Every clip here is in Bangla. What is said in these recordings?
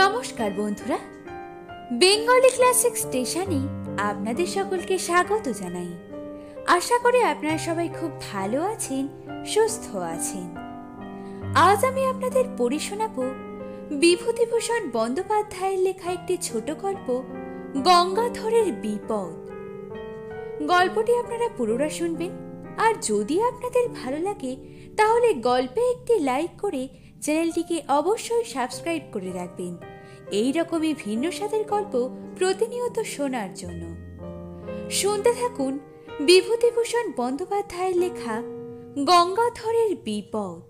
নমস্কার বন্ধুরা, বেঙ্গলি ক্লাসিক স্টেশনে আপনাদের সকলকে স্বাগত জানাই। আশা করি আপনারা সবাই খুব ভালো আছেন, সুস্থ আছেন। আজ আমি আপনাদের পড়ে শোনাব বিভূতিভূষণ বন্দ্যোপাধ্যায়ের লেখা একটি ছোট গল্প, গঙ্গাধরের বিপদ। গল্পটি আপনারা পুরোটা শুনবেন, আর যদি আপনাদের ভালো লাগে তাহলে গল্পে একটি লাইক করে চ্যানেলটিকে অবশ্যই সাবস্ক্রাইব করে রাখবেন, এই রকমই ভিন্ন স্বাদের গল্প প্রতিনিয়ত শোনার জন্য। শুনতে থাকুন বিভূতিভূষণ বন্দ্যোপাধ্যায়ের লেখা গঙ্গাধরের বিপদ।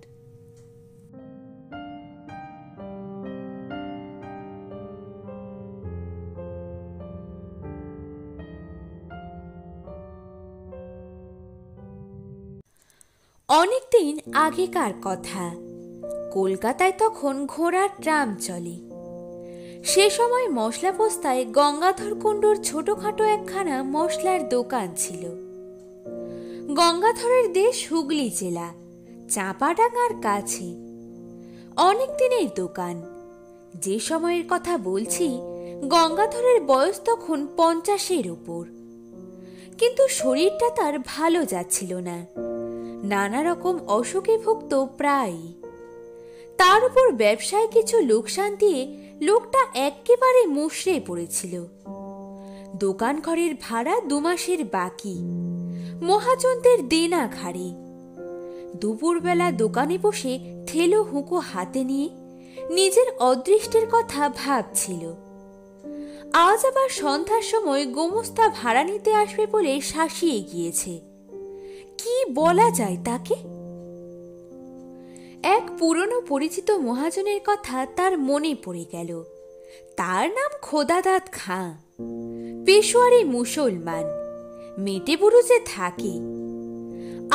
অনেকদিন আগেকার কথা। কলকাতায় তখন ঘোড়ার ট্রাম চলে। সে সময় মশলা পোস্তায় গঙ্গাধর কুণ্ডুর ছোটখাটো একখানা মশলার দোকান ছিল। গঙ্গাধরের দেশ হুগলি জেলা, চাঁপাডাঙ্গার কাছে। অনেক দিনের দোকান। যে সময়ের কথা বলছি, গঙ্গাধরের বয়স তখন 50-এর উপর। কিন্তু শরীরটা তার ভালো যাচ্ছিল না, নানা রকম অসুখে ভুগত প্রায়। তার উপর ব্যবসায় কিছু লোকসান দিয়ে লোকটা একেবারে মুষড়ে পড়েছিল। দোকান ঘরের ভাড়া 2 মাসের বাকি, মহাজনদের দেনা ঘাড়ে। দুপুরবেলা দোকানে বসে থেলো হুঁকো হাতে নিয়ে নিজের অদৃষ্টের কথা ভাবছিল। আজ আবার সন্ধ্যার সময় গোমস্তা ভাড়া নিতে আসবে বলে শাসিয়ে গিয়েছে। কি বলা যায় তাকে? এক পুরনো পরিচিত মহাজনের কথা তার মনে পড়ে গেল। তার নাম খোদাদাদ খাঁ, পেশোয়ারি মুসলমান, মেটেবুরুজে থাকে।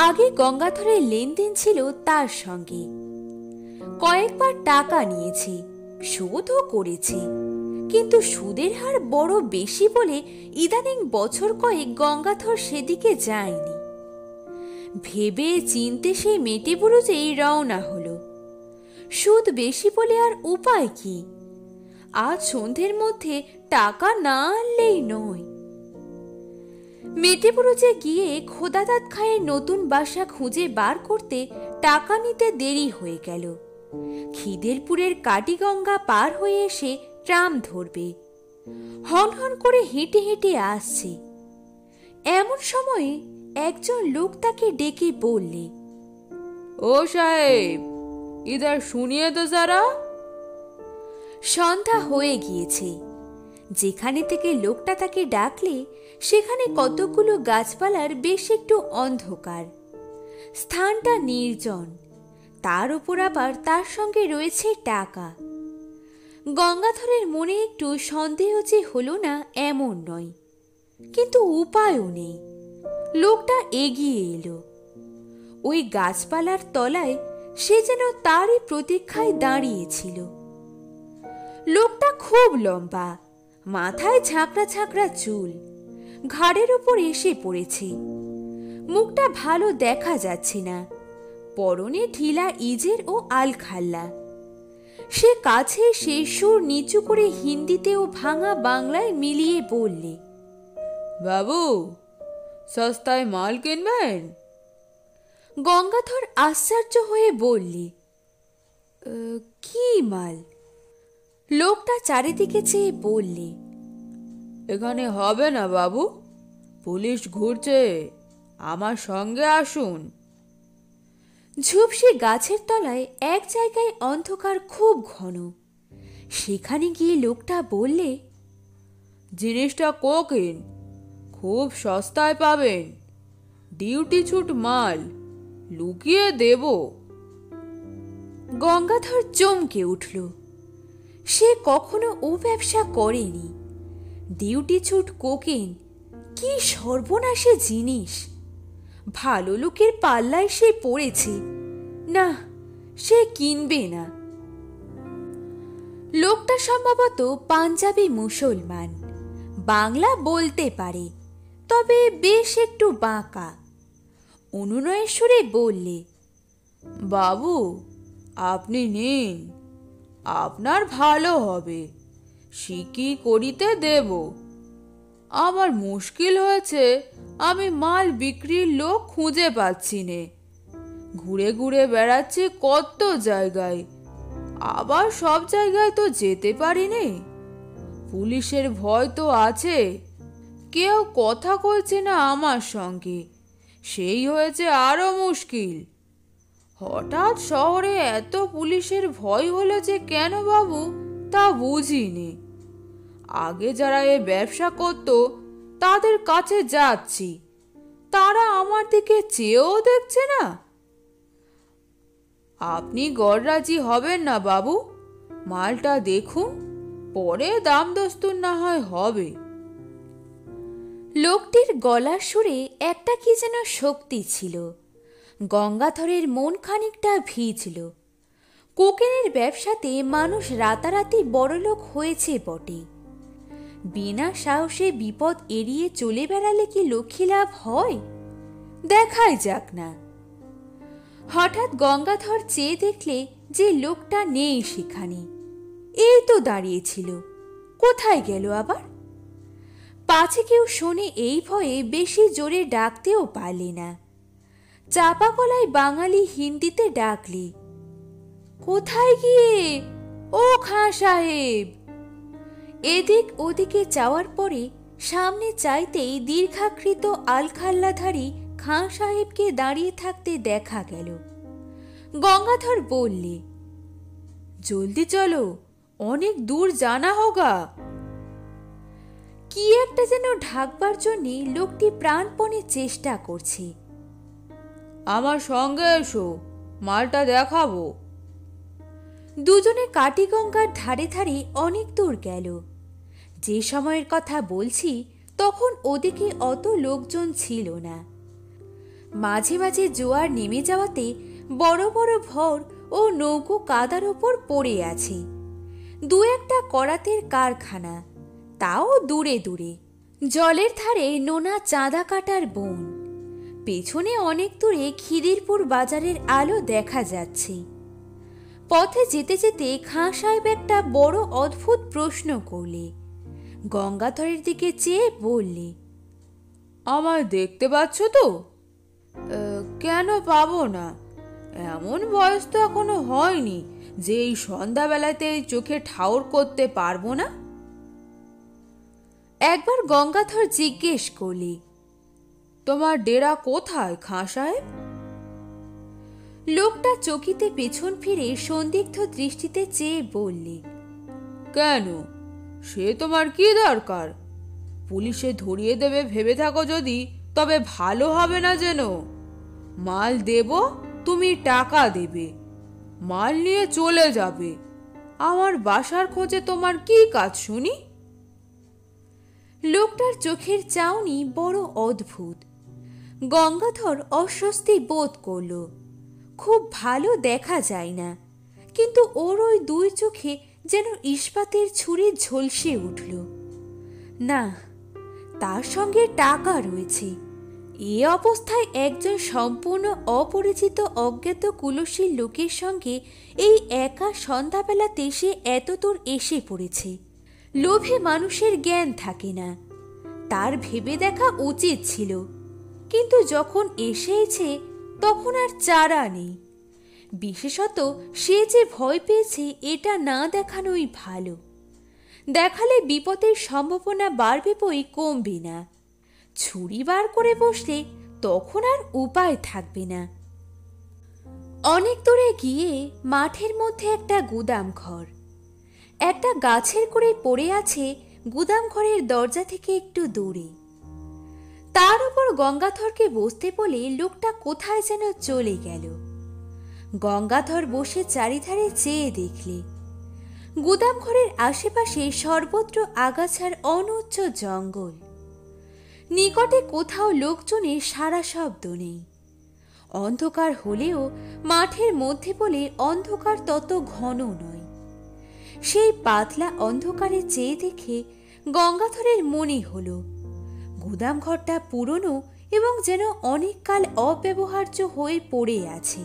আগে গঙ্গাধরের লেনদেন ছিল তার সঙ্গে। কয়েকবার টাকা নিয়েছে, শোধও করেছে, কিন্তু সুদের হার বড় বেশি বলে ইদানিং বছর কয়েক গঙ্গাধর সেদিকে যায়নি। ভেবে চিনতে সে মেটেবুরুজেই রওনা হলো। সুদ বেশি বলে আর উপায় কি? আজ সন্ধ্যের মধ্যে টাকা না আনলেই নয়। মেটেবুরুজে গিয়ে খোদাদাদ খাঁয়ের নতুন বাসা খুঁজে বার করতে টাকা নিতে দেরি হয়ে গেল। খিদেরপুরের কাটিগঙ্গা পার হয়ে এসে ট্রাম ধরবে। হন হন করে হেঁটে হেঁটে আসছে। এমন সময়ে একজন লোক তাকে ডেকে বললে, ও সাহেব, ইধার শুনিয়ে তো যারা। সন্ধ্যা হয়ে গিয়েছে। যেখানে থেকে লোকটা তাকে ডাকলে সেখানে কতগুলো গাছপালার বেশ একটু অন্ধকার। স্থানটা নির্জন, তার উপর আবার তার সঙ্গে রয়েছে টাকা। গঙ্গাধরের মনে একটু সন্দেহ যে হলো না এমন নয়, কিন্তু উপায়ও নেই। লোকটা এগিয়ে এলো। ওই গাছপালার তলায় সে যেন তারই প্রতীক্ষায় দাঁড়িয়েছিল। লোকটা খুব লম্বা, মাথায় ঝাঁকড়া ঝাঁকড়া চুল, ঘাড়ের ওপর এসে পড়েছে। মুখটা ভালো দেখা যাচ্ছে না, পরনে ঢিলা ইজের ও আলখাল্লা। সে কাছে এসে সুর নিচু করে হিন্দিতে ও ভাঙা বাংলায় মিলিয়ে বললে, বাবু, সস্তায় মাল কিনবেন? গঙ্গাধর আশ্চর্য হয়ে বললে, কি মাল? লোকটা চারিদিকে চেয়ে বললে, এখানে হবে না বাবু, পুলিশ ঘুরছে, আমার সঙ্গে আসুন। ঝুপসি গাছের তলায় এক জায়গায় অন্ধকার খুব ঘন। সেখানে গিয়ে লোকটা বললে, জিনিসটা কোকিন, খুব সস্তায় পাবেন, ডিউটি ছুট মাল, লুকিয়ে দেব। গঙ্গাধর চমকে উঠল। সে কখনো ও ব্যবসা করেনি। ডিউটি ছুট কোকেন, কি সর্বনাশী জিনিস! ভালো লোকের পাল্লায় সে পড়েছে। না, সে কিনবে না। লোকটা সম্ভবত পাঞ্জাবি মুসলমান, বাংলা বলতে পারে, তবে বেশ একটু বাঁকা। অনুনয়ের সুরে বললে, বাবু, আপনি নিন, আপনার ভালো হবে, সিকি করিতে দেব। আমার মুশকিল হয়েছে, আমি মাল বিক্রির লোক খুঁজে পাচ্ছি নে। ঘুরে ঘুরে বেড়াচ্ছি কত জায়গায়, আবার সব জায়গায় তো যেতে পারিনি। পুলিশের ভয় তো আছে, কেউ কথা কইছে না আমার সঙ্গে, সেই হয়েছে আরো মুশকিল। হঠাৎ শহরে এত পুলিশের ভয় হলো যে কেন বাবু, তা বুঝিনি। আগে যারা এ ব্যবসা করত তাদের কাছে যাচ্ছি, তারা আমার দিকে চেয়েও দেখছে না। আপনি গড়রাজি হবেন না বাবু, মালটা দেখুন, পরে দাম দস্তুর না হয় হবে। লোকটির গলার সুরে একটা কি যেন শক্তি ছিল। গঙ্গাধরের মন খানিকটা ভিজল। কোকেনের ব্যবসাতে মানুষ রাতারাতি বড়লোক হয়েছে বটে, বিনা সাহসে বিপদ এড়িয়ে চলে বেড়ালে কি লক্ষ্মী লাভ হয়? দেখাই যাক না। হঠাৎ গঙ্গাধর চেয়ে দেখলে যে লোকটা নেই সেখানে, এই তো দাঁড়িয়েছিল, কোথায় গেল আবার? পাছে কেউ শোনে এই ভয়ে বেশি জোরে ডাকতেও পারলে না। চাপা গলায় বাঙালি হিন্দিতে ডাকলে, কোথায় গিয়ে ও খাঁ সাহেব? এদিক ওদিকে চাওয়ার পরে সামনে চাইতেই দীর্ঘাকৃত আলখাল্লাধারী খাঁ সাহেবকে দাঁড়িয়ে থাকতে দেখা গেল। গঙ্গাধর বললে, জলদি চলো, অনেক দূর জানা হোগা। কি একটা যেন ঢাকবার জন্যে লোকটি প্রাণপণে চেষ্টা করছে। আমার সঙ্গে এসো, মালটা দেখাবো। দুজনে কাটিগঙ্গার ধারে ধারে অনেক দূর গেল। যে সময়ের কথা বলছি তখন ওদিকে অত লোকজন ছিল না। মাঝে মাঝে জোয়ার নেমে যাওয়াতে বড় বড় ভর ও নৌকো কাদার ওপর পড়ে আছে। দু একটা করাতের কারখানা, তাও দূরে দূরে। জলের ধারে নোনা চাঁদা কাটার বন। পেছনে অনেক দূরে খিদিরপুর বাজারের আলো দেখা যাচ্ছে। পথে যেতে যেতে খাঁ সাহেব একটা বড় অদ্ভুত প্রশ্ন করলে। গঙ্গাধরের দিকে চেয়ে বললে, আমায় দেখতে পাচ্ছ তো? কেন পাবো না? এমন বয়স তো এখনো হয়নি যে এই সন্ধ্যাবেলাতে চোখে ঠাউর করতে পারবো না। একবার গঙ্গাধর জিজ্ঞেস করলে, তোমার ডেরা কোথায় খাঁ সাহেব? লোকটা চকিতে পেছন ফিরে সন্দিগ্ধ দৃষ্টিতে চেয়ে বললে, কেন, সে তোমার কি দরকার? পুলিশে ধরিয়ে দেবে ভেবে থাকো যদি, তবে ভালো হবে না যেন। মাল দেব, তুমি টাকা দেবে, মাল নিয়ে চলে যাবে। আমার বাসার খোঁজে তোমার কি কাজ শুনি? লোকটার চোখের চাউনি বড় অদ্ভুত। গঙ্গাধর অস্বস্তি বোধ করল। খুব ভালো দেখা যায় না, কিন্তু ওর ওই দুই চোখে যেন ইস্পাতের ছুরি ঝলসে উঠল। না, তার সঙ্গে টাকা রয়েছে। এ অবস্থায় একজন সম্পূর্ণ অপরিচিত অজ্ঞাত কুলসীর লোকের সঙ্গে এই একা সন্ধ্যাবেলাতে সে এতদূর এসে পড়েছে। লোভে মানুষের জ্ঞান থাকে না, তার ভেবে দেখা উচিত ছিল, কিন্তু যখন এসেছে তখন আর চারা নেই। বিশেষত সে যে ভয় পেয়েছে এটা না দেখানোই ভালো। দেখালে বিপদের সম্ভাবনা বাড়বে বই কমবে না। ছুরি বার করে বসলে তখন আর উপায় থাকবে না। অনেক দূরে গিয়ে মাঠের মধ্যে একটা গুদাম ঘর। একটা গাছের করে পড়ে আছে গুদাম ঘরের দরজা থেকে একটু দূরে। তার উপর গঙ্গাধরকে বসতে বলে লোকটা কোথায় যেন চলে গেল। গঙ্গাধর বসে চারিধারে চেয়ে দেখলে গুদাম ঘরের আশেপাশে সর্বত্র আগাছার অনুচ্চ জঙ্গল। নিকটে কোথাও লোকজনের সারা শব্দ নেই। অন্ধকার হলেও মাঠের মধ্যে বলে অন্ধকার তত ঘন নয়। সেই পাতলা অন্ধকারে চেয়ে দেখে গঙ্গাধরের মনে হলো গুদাম ঘরটা পুরনো এবং যেন অনেককাল অব্যবহার্য হয়ে পড়ে আছে।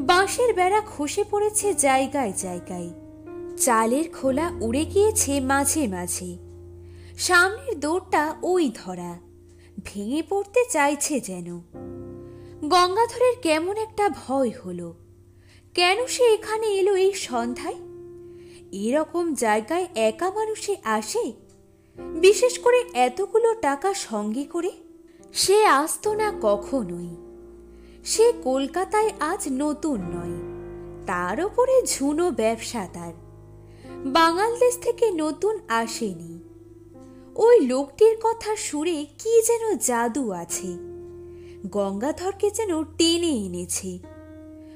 বাঁশের বেড়া খসে পড়েছে জায়গায় জায়গায়, চালের খোলা উড়ে গিয়েছে মাঝে মাঝে। সামনের দৌড়টা ওই ধরা, ভেঙে পড়তে চাইছে যেন। গঙ্গাধরের কেমন একটা ভয় হলো। কেন সে এখানে এলো এই সন্ধ্যায়? এরকম জায়গায় একা মানুষে আসে, বিশেষ করে এতগুলো টাকা সঙ্গে করে? সে আসতো না কখনোই। সে কলকাতায় আজ নতুন নয়, তার ওপরে ঝুনো ব্যবসা তার। বাঙাল দেশ থেকে নতুন আসেনি। ওই লোকটির কথা সুরে কি যেন জাদু আছে, গঙ্গাধরকে যেন টেনে এনেছে।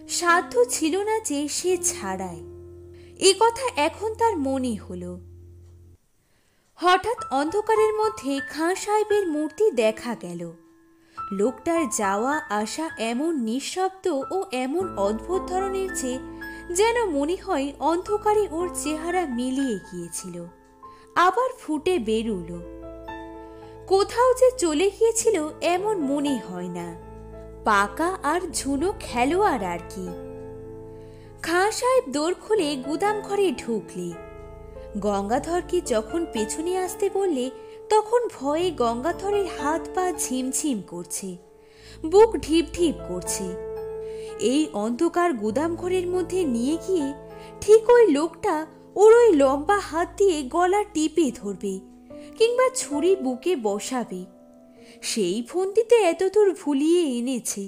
সাধ্য ছিল না যে সে ছাড়ায়। এ কথা এখন তার মনে হলো। হঠাৎ অন্ধকারের মধ্যে খাঁ সাহেবের মূর্তি দেখা গেল। লোকটার যাওয়া আসা এমন নিঃশব্দ ও এমন অদ্ভুত ধরনের যে যেন মনে হয় অন্ধকারে ওর চেহারা মিলিয়ে গিয়েছিল, আবার ফুটে বেরুল। কোথাও যে চলে গিয়েছিল এমন মনে হয় না। পাকা আর ঝুনো খেলোয়াড় আর কি। খাঁ সাহেব দোর খুলে গুদাম ঘরে ঢুকলে, গঙ্গাধরকে যখন পেছনে আসতে বললে তখন ভয়ে গঙ্গাধরের হাত পা ঝিমঝিম করছে, বুক ঢিপ ঢিপ করছে। এই অন্ধকার গুদাম ঘরের মধ্যে নিয়ে গিয়ে ঠিক ওই লোকটা ওর ওই লম্বা হাত দিয়ে গলা টিপে ধরবে কিংবা ছুরি বুকে বসাবে, সেই ফন্দিতে এতদূর ভুলিয়ে এনেছে।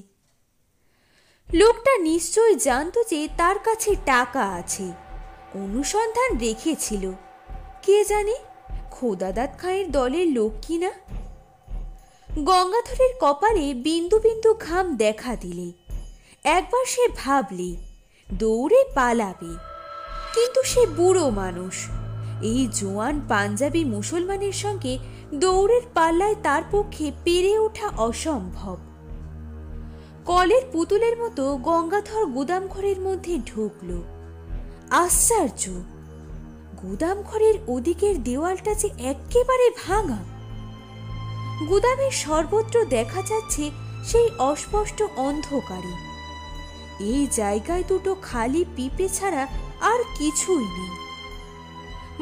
লোকটা নিশ্চয় জানতো যে তার কাছে টাকা আছে, অনুসন্ধান রেখেছিল। কে জানে খোদাদাত খাঁয়ের দলের লোক কিনা। গঙ্গাধরের কপালে বিন্দু বিন্দু ঘাম দেখা দিলে একবার সে ভাবলে দৌড়ে পালাবে, কিন্তু সে বুড়ো মানুষ। এই জোয়ান পাঞ্জাবি মুসলমানের সঙ্গে দৌড়ের পাল্লায় তার পক্ষে পেরে ওঠা অসম্ভব। কলের পুতুলের মতো গঙ্গাধর গুদাম ঘরের মধ্যে ঢুকল। আশ্চর্য, গুদাম ঘরের ওদিকের দেওয়ালটা যে একেবারে ভাঙা। গুদামের সর্বত্র দেখা যাচ্ছে সেই অস্পষ্ট অন্ধকারে। এই জায়গায় দুটো খালি পিপে ছাড়া আর কিছুই নেই।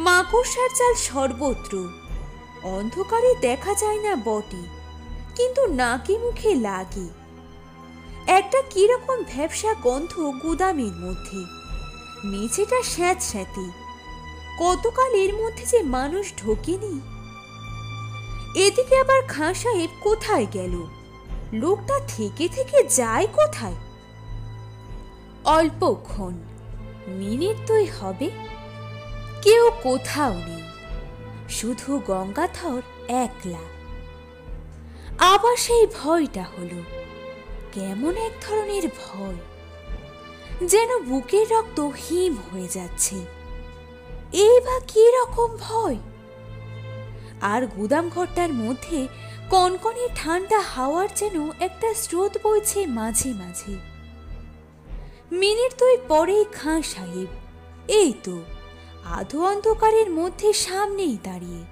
মাকড়সার জাল সর্বত্র। অন্ধকারে দেখা যায় না বটে, কিন্তু নাকে মুখে লাগে। একটা কিরকম ভ্যাপসা গন্ধ গুদামের মধ্যে। মেঝেটা স্যাঁতস্যাঁতে। কতকাল এর মধ্যে যে মানুষ ঢোকেনি। এদিকে আবার খাঁ সাহেব কোথায় গেল? লোকটা থেকে থেকে যায় কোথায়? অল্পক্ষণ, মিনিট 2 হবে, কেউ কোথাও নেই, শুধু গঙ্গাধর একলা। আবার সেই ভয়টা হলো, কেমন এক ধরনের ভয়, যেন বুকের রক্ত হিম হয়ে যাচ্ছে। এই বা কি রকম ভয়? আর গুদাম ঘরটার মধ্যে কনকনে ঠান্ডা হাওয়ার যেন একটা স্রোত বইছে মাঝে মাঝে। মিনিট 2 পরেই খাঁ সাহেব এই তো আধো অন্ধকারের মধ্যে সামনেই দাঁড়িয়ে।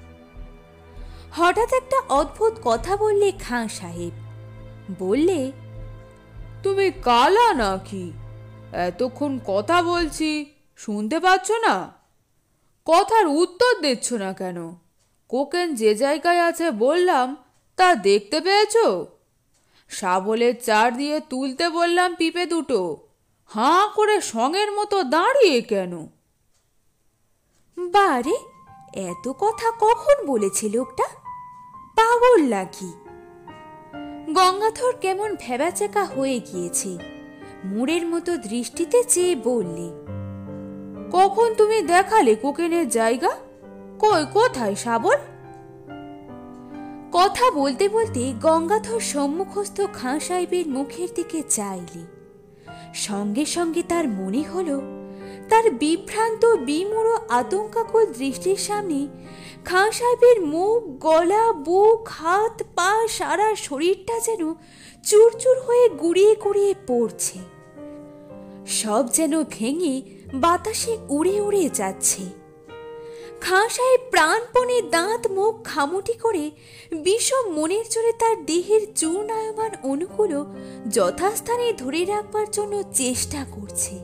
হঠাৎ একটা অদ্ভুত কথা বললে খাঁ সাহেব। বললে, তুমি কালা নাকি? এতক্ষণ কথা বলছি, শুনতে পাচ্ছ না? কথার উত্তর দিচ্ছ না কেন? কোকেন যে জায়গায় আছে বললাম তা দেখতে পেয়েছো? শাবলের চার দিয়ে তুলতে বললাম পিপে দুটো, হাঁ করে সঙের মতো দাঁড়িয়ে কেন? বারে, এত কথা কখন বলেছে লোকটা? পাগল নাকি? গঙ্গাধর কেমন ভেবাচেকা হয়ে গিয়েছে। মুড়ের মতো দৃষ্টিতে চেয়ে বললে, কখন তুমি দেখালে কোকেনের জায়গা? কই, কোথায় শাবল? কথা বলতে বলতে গঙ্গাধর সম্মুখস্থ খাঁ সাহেবের মুখের দিকে চাইলে সঙ্গে সঙ্গে তার মনে হলো তার বিভ্রান্ত বিমূঢ় আতঙ্কাকুল দৃষ্টির সামনে খাঁ সাহেবের মুখ, গলা, বুক, হাত পা, সারা শরীরটা যেন চুরচুর হয়ে গুড়িয়ে গুড়িয়ে পড়ছে। সব যেন ভেঙে বাতাসে উড়ে উড়ে যাচ্ছে। খাঁ সাহেব প্রাণপণে দাঁত মুখ খামুটি করে বিষম মনের জোরে তার দেহের চূর্ণায়মান অণুগুলো যথাস্থানে ধরে রাখবার জন্য চেষ্টা করছে,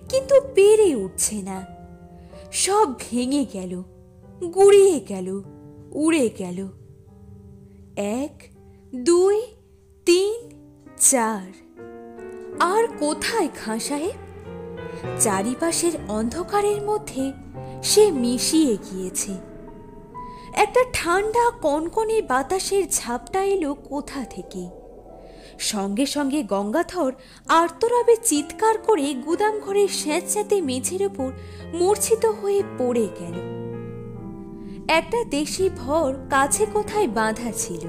কিন্তু পেরে উঠছে না। সব ভেঙে গেল, গুড়িয়ে গেল, উড়ে গেল। 1, 2, 3, 4। আর কোথায় খাঁ সাহেব? চারিপাশের অন্ধকারের মধ্যে সে মিশিয়ে গিয়েছে। একটা ঠান্ডা কনকনে বাতাসের ঝাপটা এলো কোথা থেকে। সঙ্গে সঙ্গে গঙ্গাধর আর্তরাবে চিৎকার করে গুদাম ঘরের স্যাঁতস্যাঁতে মেঝের ওপর মূর্ছিত হয়ে পড়ে গেল। একটা দেশি ভর কাছে কোথায় বাঁধা ছিল।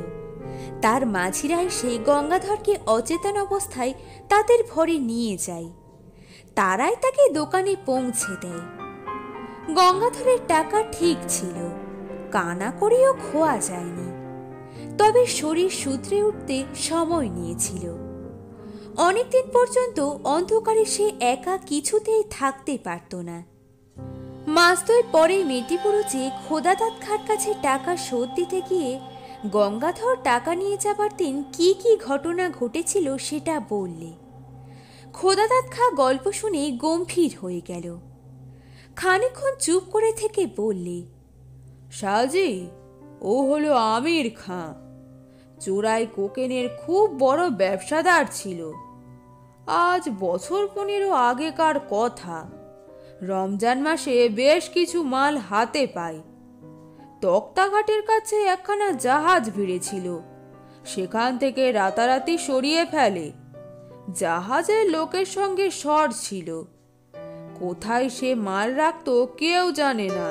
তার মাঝিরা এসে গঙ্গাধরকে অচেতন অবস্থায় তাদের ভরে নিয়ে যায়। তারাই তাকে দোকানে পৌঁছে দেয়। গঙ্গাধরের টাকা ঠিক ছিল, কানা করেও খোয়া যায়নি, তবে শরীর শুধরে উঠতে সময় নিয়েছিল। অনেকদিন পর্যন্ত অন্ধকারে সে একা কিছুতেই থাকতে পারত না। মাস 2 পরে মেটিপুরুচে খোদাদাত খাঁর কাছে টাকা শোধ দিতে গিয়ে গঙ্গাধর টাকা নিয়ে যাবার দিন কি কি ঘটনা ঘটেছিল সেটা বললে। খোদাদাত খাঁ গল্প শুনে গম্ভীর হয়ে গেল। খানিকক্ষণ চুপ করে থেকে বললে, সাজি, ও হলো আমির খাঁ। চোরাই কোকেনের খুব বড় ব্যবসাদার ছিল। আজ বছর 15 আগেকার কথা। রমজান মাসে বেশ কিছু মাল হাতে পায়। তক্তাঘাটের কাছে একখানা জাহাজ ভিড়েছিল, সেখান থেকে রাতারাতি সরিয়ে ফেলে। জাহাজের লোকের সঙ্গে শর ছিল, কোথায় সে মাল রাখতো কেউ জানে না।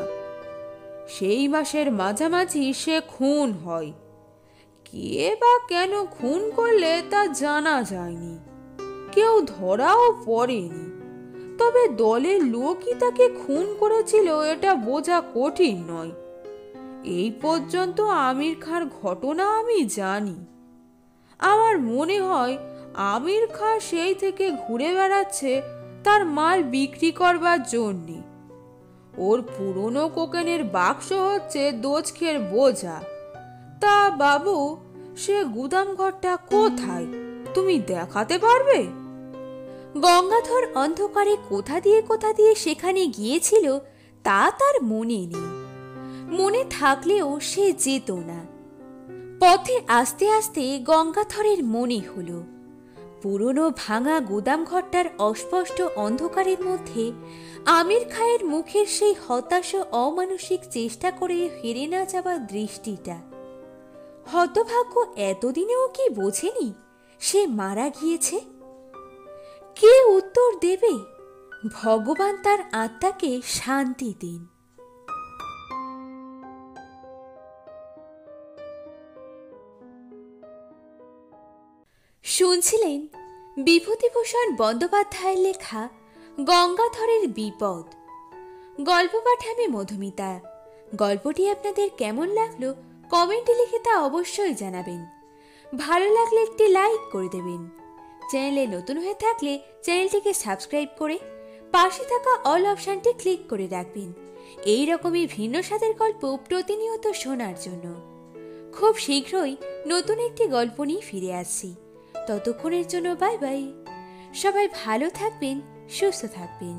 সেই মাসের মাঝামাঝি সে খুন হয়। কে বা কেন খুন করলে তা জানা যায়নি, কেউ ধরাও পড়েনি। তবে দলের লোকই তাকে খুন করেছিল এটা বোঝা কঠিন নয়। এই পর্যন্ত আমির খাঁর ঘটনা আমি জানি। আমার মনে হয় আমির খাঁ সেই থেকে ঘুরে বেড়াচ্ছে তার মাল বিক্রি করবার জন্যে। ওর পুরনো কোকেনের বাক্স হচ্ছে দোচখের বোঝা। তা বাবু, সে গুদাম ঘরটা কোথায়, তুমি দেখাতে পারবে? গঙ্গাধর অন্ধকারে কোথা দিয়ে সেখানে গিয়েছিল তা তার মনে নেই। মনে থাকলেও সে যেত না। পথে আস্তে আস্তে গঙ্গাধরের মনে হলো পুরনো ভাঙা গুদাম ঘরটার অস্পষ্ট অন্ধকারের মধ্যে আমির খাঁয়ের মুখের সেই হতাশ অমানসিক চেষ্টা করে হেরে না যাওয়া দৃষ্টিটা। হতভাগ্য এতদিনেও কি বোঝেনি সে মারা গিয়েছে? কে উত্তর দেবে? ভগবান তার আত্মাকে শান্তি দিন। শুনছিলেন বিভূতিভূষণ বন্দ্যোপাধ্যায়ের লেখা গঙ্গাধরের বিপদ। গল্প পাঠে আমি মধুমিতা। গল্পটি আপনাদের কেমন লাগলো কমেন্টে লিখে তা অবশ্যই জানাবেন। ভালো লাগলে একটি লাইক করে দেবেন। চ্যানেলে নতুন হয়ে থাকলে চ্যানেলটিকে সাবস্ক্রাইব করে পাশে থাকা অল অপশানটি ক্লিক করে রাখবেন এই রকমই ভিন্ন স্বাদের গল্প প্রতিনিয়ত শোনার জন্য। খুব শীঘ্রই নতুন একটি গল্প নিয়ে ফিরে আসছি। ততক্ষণের জন্য বাই বাই। সবাই ভালো থাকবেন, সুস্থ থাকবেন।